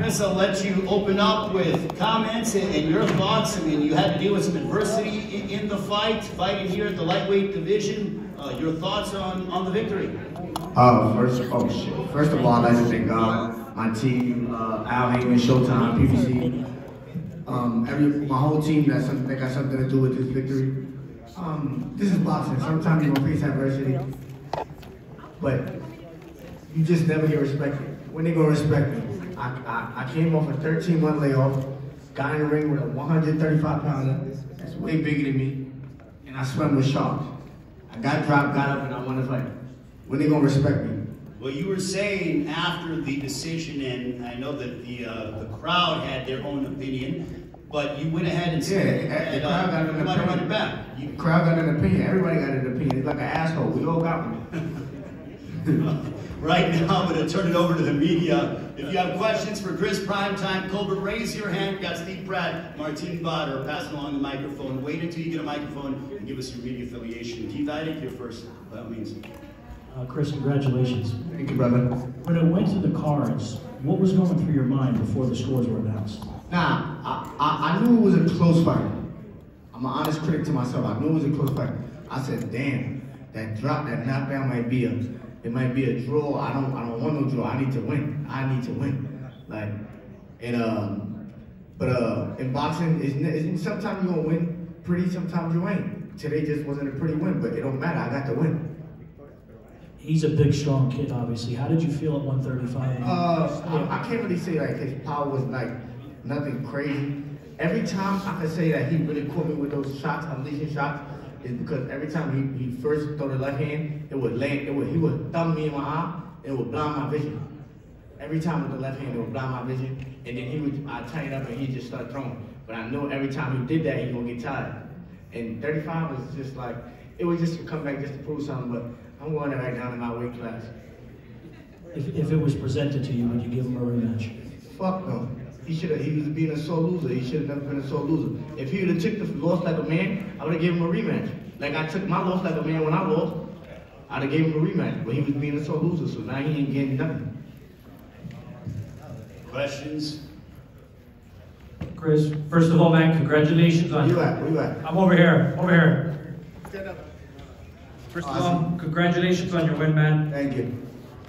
Chris, I'll let you open up with comments and your thoughts. I mean, you had to deal with some adversity in the fighting here at the lightweight division. Your thoughts on the victory? First of all, I'd like to thank God, my team, Al Heyman, Showtime, PBC, my whole team that got something to do with this victory. This is boxing. Sometimes you're gonna face adversity, but you just never get respected. When they gonna respect me? I came off a 13-month layoff, got in the ring with a 135-pounder that's way bigger than me, and I swam with sharks. I got dropped, got up, and I won the fight. When they gonna respect me? Well, you were saying after the decision, and I know that the crowd had their own opinion, but you went ahead and said the crowd got an opinion. Run it back. The crowd got an opinion. Everybody got an opinion. It's like an asshole. We all got one. Right now, I'm going to turn it over to the media. If you have questions for Chris Primetime Colbert, raise your hand. We've got Steve Pratt, Martin Bader passing along the microphone. Wait until you get a microphone and give us your media affiliation. Keith Idek, you're first, by all means. Chris, congratulations. Thank you, brother. When it went to the cards, what was going through your mind before the scores were announced? Nah, I knew it was a close fight. I'm an honest critic to myself. I knew it was a close fight. I said, damn, that drop, that knockdown might be a draw. I don't want no draw. I need to win. Like, and but in boxing, sometimes you're gonna win pretty, sometimes you ain't. Today just wasn't a pretty win, but it don't matter. I got the win. He's a big, strong kid, obviously. How did you feel at 135? I can't really say like his power was like nothing crazy. Every time I could say that he really caught me with those shots, unleashing shots, is because every time he first throw the left hand, it would land, he would thumb me in my eye, and it would blind my vision. Every time with the left hand, it would blind my vision, and then I'd tighten up and he'd just start throwing. But I know every time he did that, he gonna get tired. And 35 was just like, it was just to come back just to prove something, but I'm going right down in my weight class. If it was presented to you, would you give him a rematch? Fuck no. He was being a sore loser. He should have never been a sore loser. If he would have took the loss like a man, I would have given him a rematch. Like I took my loss like a man when I lost, I'd have gave him a rematch. But he was being a sore loser, so now he ain't getting nothing. Questions? Chris, first of all, man, congratulations on Where you at? I'm over here. Stand up. First of all, congratulations on your win, man. Thank you.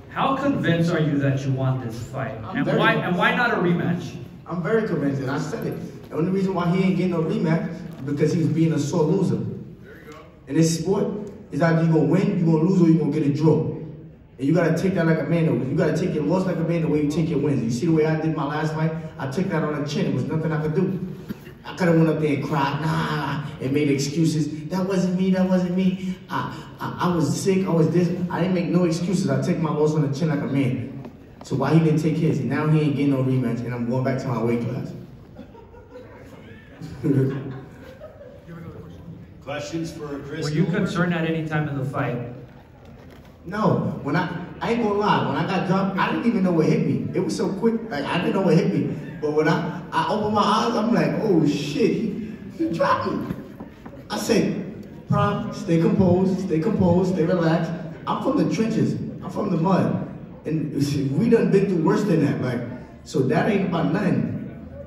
How convinced are you that you want this fight? And why not a rematch? I'm very convinced, and I said it. The only reason why he ain't getting no rematch is because he's being a sore loser. There you go. In this sport, it's either you gonna win, you gonna lose, or you gonna get a draw. And you gotta take that like a man. You gotta take your loss like a man the way you take your wins. You see the way I did my last fight? I took that on the chin. There was nothing I could do. I could have went up there and cried, nah, and made excuses. That wasn't me. I was sick, I was this. I didn't make no excuses. I take my loss on the chin like a man. So why he didn't take his? Now he ain't getting no rematch, and I'm going back to my weight class. Questions for Chris? Were you concerned at any time in the fight? No, I ain't gonna lie, when I got dropped, I didn't even know what hit me. It was so quick, like I didn't know what hit me. But when I opened my eyes, I'm like, oh shit, he dropped me. I said, Prom, stay composed, stay relaxed. I'm from the trenches, I'm from the mud. And we done been through worse than that, like, so that ain't about nothing.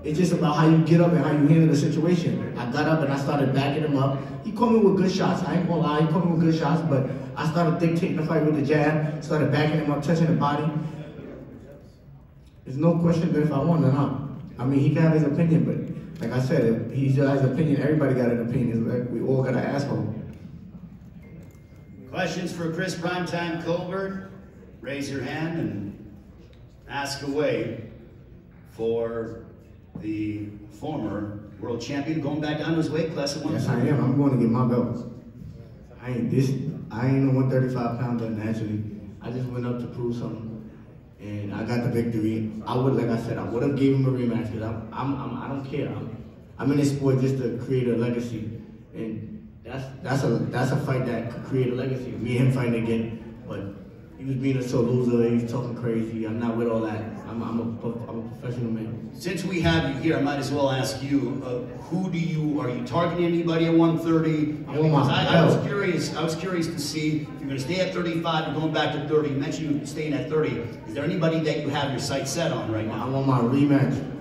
It's just about how you get up and how you handle the situation. I got up and I started backing him up. He caught me with good shots, I ain't gonna lie, he caught me with good shots, but I started dictating the fight with the jab, started backing him up, touching the body. There's no question that if I won or not. I mean, he can have his opinion, but like I said, he has an opinion, everybody got an opinion. It's like we all got an asshole. Questions for Chris Primetime Colbert? Raise your hand and ask away for the former world champion going back down to his weight class at 130. Yes, I am. I'm going to get my belt. I ain't a 135 pounder naturally. I just went up to prove something, and I got the victory. Like I said, I would have gave him a rematch because I don't care. I'm in this sport just to create a legacy, and that's a fight that could create a legacy. Me and him fighting again, but He was being a sore loser. He was talking crazy. I'm not with all that. I'm a professional man. Since we have you here, I might as well ask you, are you targeting anybody at 130? Because I was curious to see if you're going to stay at 35 or going back to 30. You mentioned you staying at 30. Is there anybody that you have your sights set on right now? I want my rematch.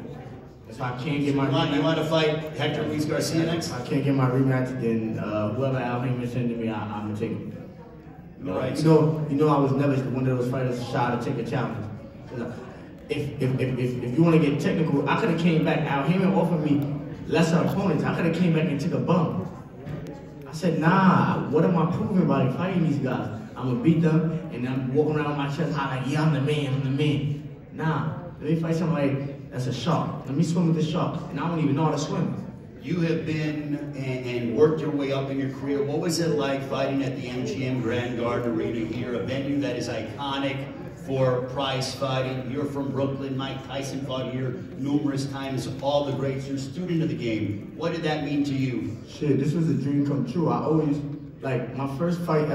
If I can't get my rematch, you want to fight Hector Luis Garcia next? If I can't get my rematch, then whoever Al Haymon sends to me, I'm gonna take it. All right. You know, I was never one of those fighters shy to take a challenge. If you want to get technical, I could have came back. Al Haymon offered me lesser opponents. I could have came back and took a bump. I said, nah. What am I proving by fighting these guys? I'm gonna beat them, and I'm walking around my chest high like, yeah, I'm the man. Nah. Let me fight somebody that's a shark. Let me swim with the shark, and I don't even know how to swim. You have been and worked your way up in your career. What was it like fighting at the MGM Grand Garden Arena here, a venue that is iconic for prize fighting? You're from Brooklyn. Mike Tyson fought here numerous times. All the greats. You're a student of the game. What did that mean to you? Shit, this was a dream come true. I always, like, my first fight,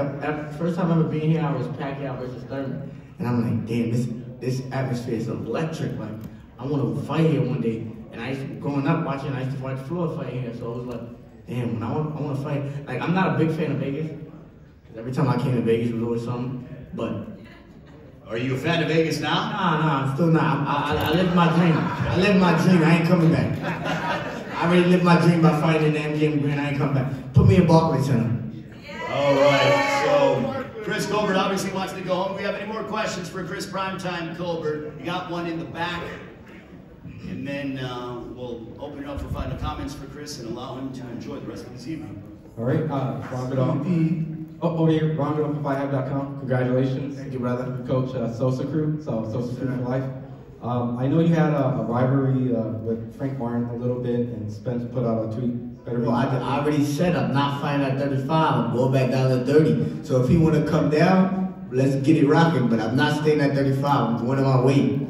first time ever being here, I was Pacquiao versus Thurman. And I'm like, damn, this atmosphere is electric. Like, I want to fight here one day. And growing up watching, I used to watch Floyd fight here. So I was like, damn, when I want to fight. Like, I'm not a big fan of Vegas. Every time I came to Vegas, it was always something. But are you a fan of Vegas now? Nah, I'm still not. I lived my dream. I ain't coming back. I already lived my dream by fighting in the MGM Grand. I ain't coming back. Put me in Barclays Center. All right, so Chris Colbert obviously wants to go home. Do we have any more questions for Chris Primetime Colbert? You got one in the back. And then we'll open it up for final comments for Chris and allow him to enjoy the rest of this evening. All right, Ron Goodall. Over here, Ron Goodall from FightHub.com. Congratulations. Thank you, brother. Coach Sosa Crew, Sosa Crew for life. I know you had a rivalry with Frank Martin a little bit, and Spence put out a tweet. Well, I already said I'm not fighting at 35. I'm going back down to 30. So if he want to come down, let's get it rocking. But I'm not staying at 35. I'm going to my weight.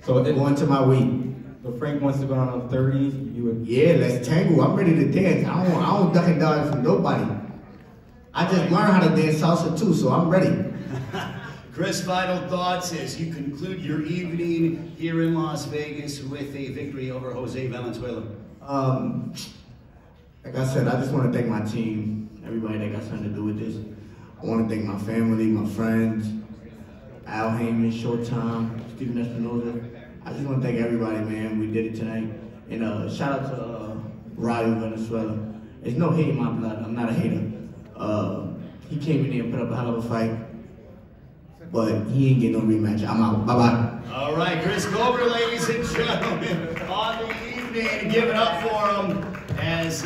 So going to my weight. So Frank wants to go down on 30. You would? Yeah, let's tangle. I'm ready to dance. I don't duck and dodge from nobody. I just learned how to dance salsa too, so I'm ready. Chris, final thoughts as you conclude your evening here in Las Vegas with a victory over Jose Valenzuela. Like I said, I just want to thank my team, everybody that got something to do with this. I want to thank my family, my friends, Al Haymon, Showtime, Steven Espinoza. I just want to thank everybody, man. We did it tonight. And shout out to Raul Venezuela. There's no hate in my blood. I'm not a hater. He came in there and put up a hell of a fight. But he ain't getting no rematch. I'm out. Bye-bye. All right, Chris Colbert, ladies and gentlemen, on the evening. Give it up for him as...